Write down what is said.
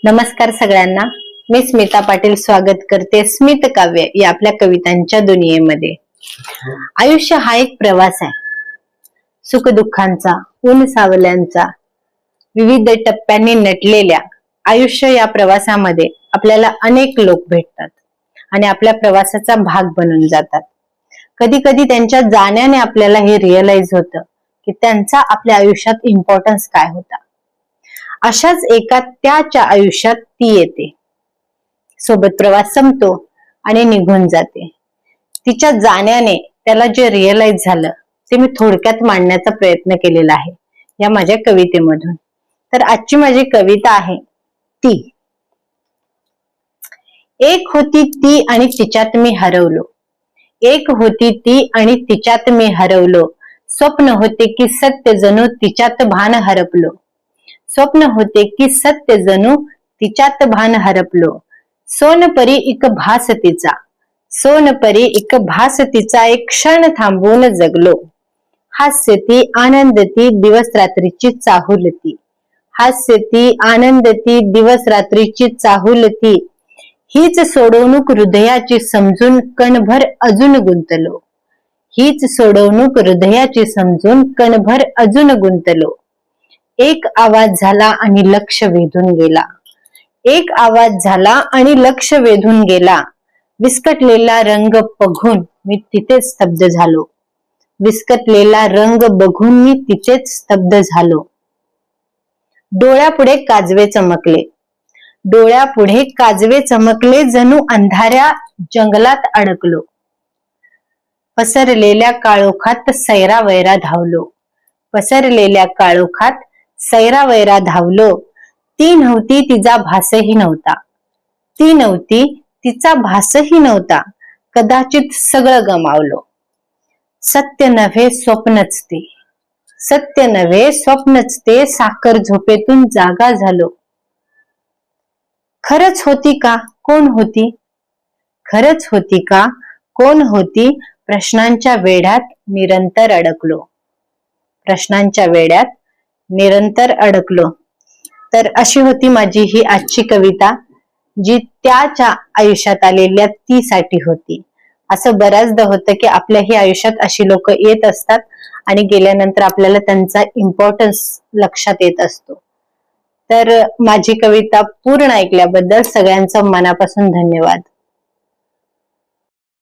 नमस्कार सगळ्यांना, मी स्मिता पाटील स्वागत करते स्मित काव्य या आपल्या कवितांच्या दुनियेमध्ये। आयुष्य हा एक प्रवास आहे, सुख दुःखांचा, ऊन सावल्यांचा, विविध टप्प्यांनी नटलेल्या आयुष्य या प्रवासामध्ये आपल्याला अनेक लोक भेटतात आणि आपल्या प्रवासाचा भाग बनून जातात। कधी कधी त्यांच्या जाण्याने आपल्याला हे रिअलाइज होतं की त्यांचा आपल्या आयुष्यात इम्पॉर्टन्स काय होता। अशाच एका त्याच्या आयुष्यात ती येते, सोबत प्रवास संपतो आणि निघून जाते। तिच्या जाण्याने त्याला जे रिअलाइज झालं ते मी थोडक्यात मांडण्याचा प्रयत्न केलेला आहे या माझ्या कवितेमधून। तर आजची माझी कविता आहे ती। एक होती ती आणि तिच्यात मी हरवलो, एक होती ती आणि तिच्यात मी हरवलो, स्वप्न होते की सत्य जणू तिच्यात भान हरपलो, स्वप्न होते की सत्य जणू तिच्यात भान हरपलो, सोनपरी एक भास तिचा, सोनपरी एक भास तिचा, एक क्षण थांबून जगलो, हास्य ती आनंद ती दिवस रात्रीची चाहूल ती, हास्य ती आनंद ती दिवस रात्रीची चाहूल ती, हीच सोडवणूक हृदयाची समजून कणभर अजून गुंतलो, हीच सोडवणूक हृदयाची समजून कणभर अजून गुंतलो, एक आवाज झाला आणि लक्ष वेधून गेला, एक आवाज झाला आणि लक्ष वेधून गेला, विस्कटलेला रंग बघून मी तिथेच स्तब्ध झालो, विस्कटलेला रंग बघून मी तिथेच स्तब्ध झालो, डोळ्यापुढे काजवे चमकले, डोळ्यापुढे काजवे चमकले, जणू अंधाऱ्या जंगलात अडकलो, पसरलेल्या काळोखात सैरावैरा धावलो, पसरलेल्या काळोखात सैरावैरा धावलो, ती नव्हती तिचा भासही नव्हता, ती नव्हती तिचा भासही नव्हता, कदाचित सगळं गमावलो, सत्य नव्हे स्वप्नच ते, सत्य नव्हे स्वप्नच ते, साखर झोपेतून जागा झालो, खरंच होती का कोण होती, खरंच होती का कोण होती, प्रश्नांच्या वेढ्यात निरंतर अडकलो, प्रश्नांच्या वेढ्यात निरंतर अडकलो। तर अशी होती माझी ही आजची कविता, जी त्याच्या आयुष्यात आलेल्या ती साठी होती। असं बऱ्याचदा होतं की आपल्याही आयुष्यात अशी लोक येत असतात आणि गेल्यानंतर आपल्याला त्यांचा इम्पॉर्टन्स लक्षात येत असतो। तर माझी कविता पूर्ण ऐकल्याबद्दल सगळ्यांचं मनापासून धन्यवाद।